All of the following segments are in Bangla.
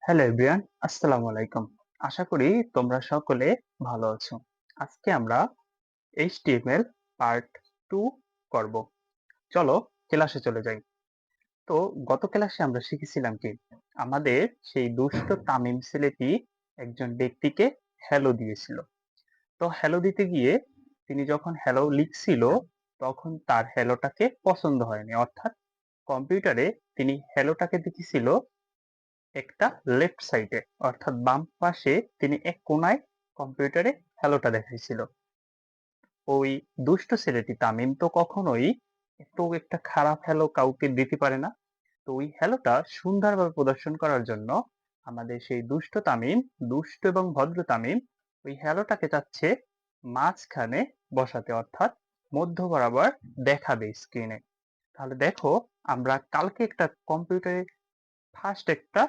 হ্যালো এভরিওয়ান, আসসালামু আলাইকুম। আশা করি তোমরা সকলে ভালো আছো। আজকে আমরা HTML পার্ট 2 করব। চলো ক্লাসে চলে যাই। তো গত ক্লাসে আমরা শিখেছিলাম কি আমাদের সেই দুষ্ট তামিম ছেলেটি একজন ব্যক্তিকে হ্যালো দিয়েছিল। তো হ্যালো দিতে গিয়ে তিনি যখন হ্যালো লিখছিল তখন তার হ্যালোটাকে পছন্দ হয়নি। অর্থাৎ কম্পিউটারে তিনি হ্যালোটাকে দেখেছিল একটা লেফট সাইডে, অর্থাৎ বাম পাশে তিনি এক কোনায় কম্পিউটারে হ্যালোটা দেখাইছিল। ওই দুষ্ট ছেলেটি তামিম তো কখনোই এত একটা খারাপ হ্যালো কাউকে দিতে পারে না। তো ওই হ্যালোটা সুন্দরভাবে প্রদর্শন করার জন্য আমাদের সেই দুষ্ট তামিম, দুষ্ট এবং ভদ্র তামিম ওই হ্যালোটাকে চাচ্ছে মাঝখানে বসাতে, অর্থাৎ মধ্য বরাবর দেখাবে স্ক্রিনে। তাহলে দেখো, আমরা কালকে একটা কম্পিউটারে ফার্স্ট একটা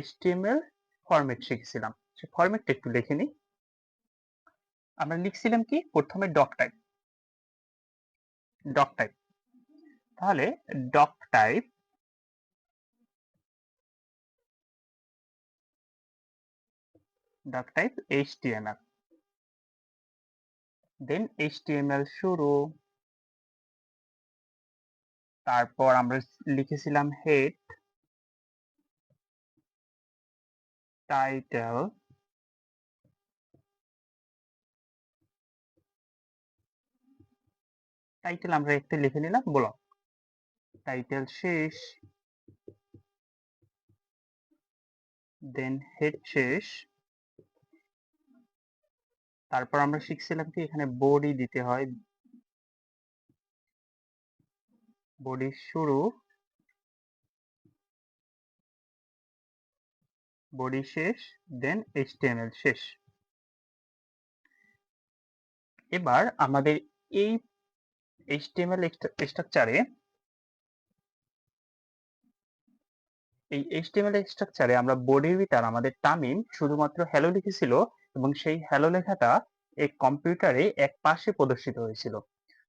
HTML ফরম্যাট শিখেছিলাম। সে ফরম্যাটটা একটু লিখে নিই। আমরা লিখছিলাম কি প্রথমে ডক টাইপ। তাহলে ডক টাইপ HTML, দেন HTML শুরু, তারপর আমরা লিখেছিলাম হেড, টাইটেল, আমরা একটা লিখে নিলাম ব্লক, টাইটেল শেষ, দেন হেড শেষ। তারপর আমরা শিখছিলাম কি এখানে বডি দিতে হয়, বডি শুরু, বডি শেষ, দেন HTML শেষ। এবার আমাদের এই HTML স্ট্রাকচারে আমরা বডির ভিতর আমাদের তামিম শুধুমাত্র হ্যালো লিখেছিল এবং সেই হ্যালো লেখাটা এই কম্পিউটারে এক পাশে প্রদর্শিত হয়েছিল।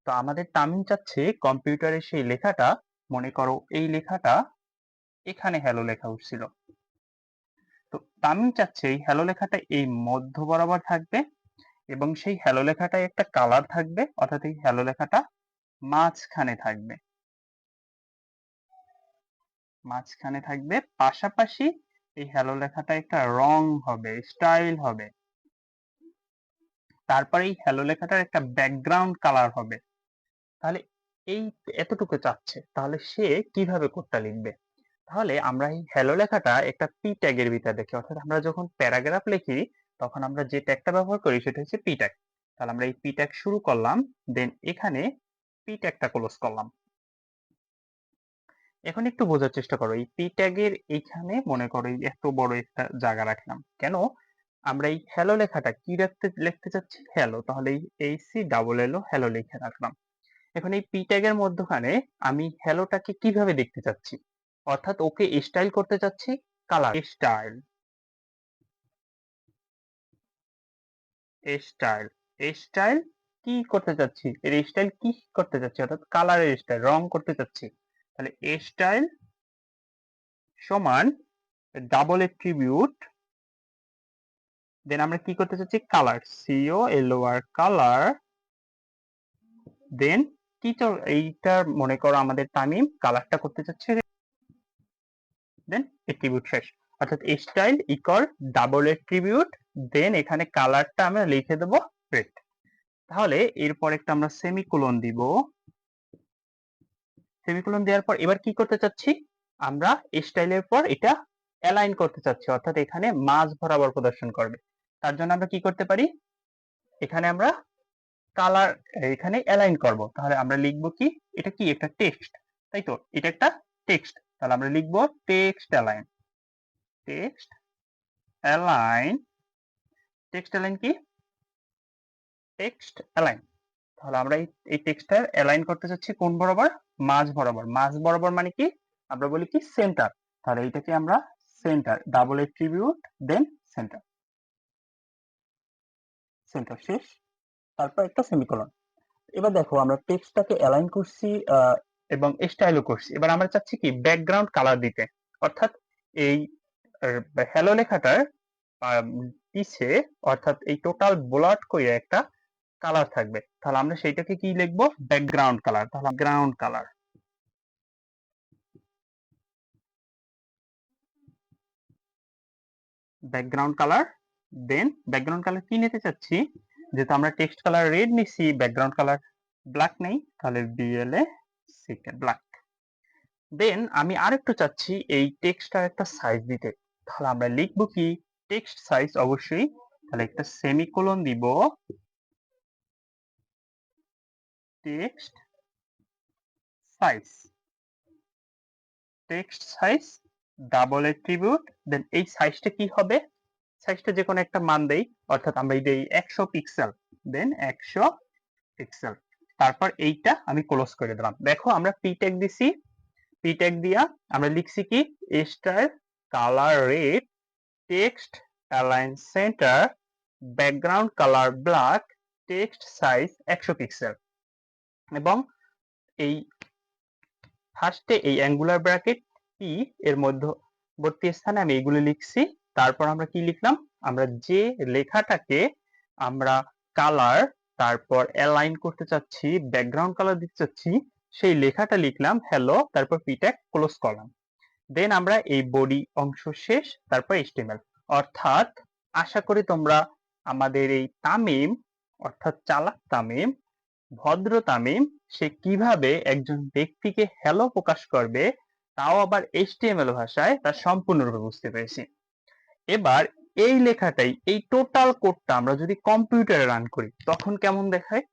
তো আমাদের তামিম চাচ্ছে কম্পিউটারে সেই লেখাটা, মনে করো এই লেখাটা এখানে হ্যালো লেখা উঠছিল। তো তামিম চাচ্ছে এই হ্যালো লেখাটা এই মধ্য বরাবর থাকবে এবং সেই হ্যালো লেখাটায় একটা কালার থাকবে, অর্থাৎ এই হ্যালো লেখাটা মাঝখানে থাকবে, পাশাপাশি এই হ্যালো লেখাটা একটা রং হবে, স্টাইল হবে। তারপরে এই হ্যালো লেখাটার একটা ব্যাকগ্রাউন্ড কালার হবে। তাহলে এই এতটুকু চাচ্ছে, তাহলে সে কিভাবে কোডটা লিখবে? তাহলে আমরা এই হ্যালো লেখাটা একটা পি ট্যাগের ভিতরে দেখি, অর্থাৎ আমরা যখন প্যারাগ্রাফ লিখি তখন আমরা যে ট্যাগটা ব্যবহার করি সেটা হচ্ছে পি ট্যাগ। তাহলে আমরা এই পি ট্যাগ শুরু করলাম, দেন এখানে পি ট্যাগটা ক্লোজ করলাম। এখন একটু বোঝার চেষ্টা করো, এই পি ট্যাগের এইখানে মনে করো এই এত বড় একটা জায়গা রাখলাম কেন? আমরা এই হ্যালো লেখাটা কি লিখতে চাচ্ছি, হ্যালো, তাহলে এই সি ডাবল এল হ্যালো লিখে রাখলাম। এখন এই পি ট্যাগের মধ্যখানে আমি হ্যালোটাকে কিভাবে দেখতে চাচ্ছি, অর্থাৎ ওকে স্টাইল করতে চাচ্ছি, কালার স্টাইল, স্টাইল, স্টাইল কি করতে চাচ্ছি, এর স্টাইল কি করতে চাচ্ছি, অর্থাৎ কালারের স্টাইল, রং করতে চাচ্ছি। তাহলে স্টাইল সমান ডাবল এট্রিবিউট, দেন আমরা কি করতে চাচ্ছি, কালার, COLOR কালার, দেন কি এইটার মনে করো আমাদের তামিম কালারটা করতে চাচ্ছে, দেন এট্রিবিউট শেষ। অর্থাৎ স্টাইল ইকুয়াল ডাবল এট্রিবিউট, দেন এখানে কালারটা আমরা লিখে দেবো রেড। তাহলে এরপর একটা আমরা সেমিকোলন দিব, সেমিকোলন দেওয়ার পর এবার কি করতে চাচ্ছি, আমরা স্টাইলের পর এটা অ্যালাইন করতে চাচ্ছি, অর্থাৎ এখানে মাঝ বরাবর প্রদর্শন করবে। তার জন্য আমরা কি করতে পারি, এখানে আমরা কালার এখানে অ্যালাইন করব। তাহলে আমরা লিখবো কি, এটা কি একটা টেক্সট, তাই তো, এটা একটা টেক্সট। তাহলে আমরা লিখবো text align, text align, text align কি, টেক্সট অ্যালাইন। তাহলে আমরা এই টেক্সটটার অ্যালাইন করতে চাচ্ছি কোন বরাবর, মাঝ বরাবর। মাঝ বরাবর মানে কি, আমরা বলি কি সেন্টার। তাহলে এইটাকে আমরা সেন্টার, ডাবল এট্রিবিউট, দেন সেন্টার, সেন্টার শেষ, তারপর একটা সেমিকোলন। এবার দেখো আমরা টেক্সটটাকে অ্যালাইন করছি এবং স্টাইলও করছি। এবার আমরা চাচ্ছি কি ব্যাকগ্রাউন্ড কালার দিতে, অর্থাৎ এই হ্যালো লেখাটার পিছে অর্থাৎ এই টোটাল ব্লট করে একটা কালার থাকবে, তাহলে আমরা সেইটাকে কি লিখবো? Background colour. তাহলে গ্রাউন্ড কালার, ব্যাকগ্রাউন্ড কালার। দেন ব্যাকগ্রাউন্ড কালার কি নিতে চাচ্ছি, যেহেতু আমরা টেক্সট কালার রেড নিছি, ব্যাকগ্রাউন্ড কালার ব্ল্যাক নেই, তাহলে বিএলএ ব্ল্যাক। দেন আমি আরেকটু চাচ্ছি এই টেক্সটটার একটা সাইজ দিতে, তাহলে আমরা লিখবো কি? টেক্সট সাইজ অবশ্যই, তাহলে একটা সেমিকোলন দিব, text size, text size double attribute. Then এই সাইজটা কি হবে? সাইজটা যে কোনো একটা মান দেই, অর্থাৎ আমরা দেই 100 পিক্সেল, দেন 100 পিক্সেল। তারপর এইটা আমি ক্লোজ করে দিলাম। দেখো আমরা পি ট্যাগ দিছি, পি ট্যাগ দিয়া আমরা লিখছি কি? Style colour red, text align centre, background colour black, text size 100 pixel. এবং এই ফার্স্টে এই অ্যাঙ্গুলার ব্র্যাকেট পি এর মধ্যবর্তী স্থানে আমি এইগুলো লিখছি। তারপর আমরা কি লিখলাম? আমরা যে লেখাটাকে আমরা কালার তারপর অ্যালাইন করতে চাচ্ছি, ব্যাকগ্রাউন্ড কালার দিতে চাচ্ছি, সেই লেখাটা লিখলাম হ্যালো, তারপর পি ট্যাগ ক্লোজ করলাম। দেন আমরা এই বডি অংশ শেষ, তারপর এইচটিএমএল। অর্থাৎ আশা করি তোমরা আমাদের এই তামিম, অর্থাৎ চালাক তামিম, ভদ্র তামিম, সে কিভাবে একজন ব্যক্তিকে হ্যালো প্রকাশ করবে, তাও আবার এইচটিএমএল ভাষায়, তা সম্পূর্ণরূপে বুঝতে পেরেছি। এবার এই লেখাটাই, এই টোটাল কোডটা আমরা যদি কম্পিউটারে রান করি তখন কেমন দেখায়?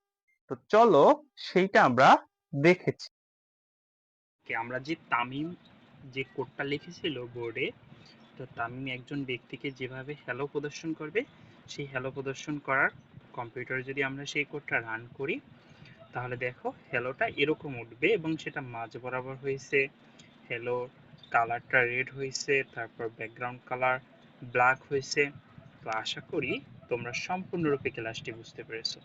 তো চলো সেইটা আমরা দেখেছি। আমরা যে তামিম যে কোডটা লিখেছিল বোর্ডে, তো তামিম একজন ব্যক্তিকে যেভাবে হ্যালো প্রদর্শন করবে, সেই হ্যালো প্রদর্শন করার কম্পিউটারে যদি আমরা সেই কোডটা রান করি, তাহলে দেখো হ্যালোটা এরকম উঠবে এবং সেটা মাঝ বরাবর হয়েছে, হ্যালো কালারটা রেড হয়েছে, তারপর ব্যাকগ্রাউন্ড কালার ব্ল্যাক হয়েছে। তো আশা করি তোমরা সম্পূর্ণরূপে ক্লাসটি বুঝতে পেরেছো।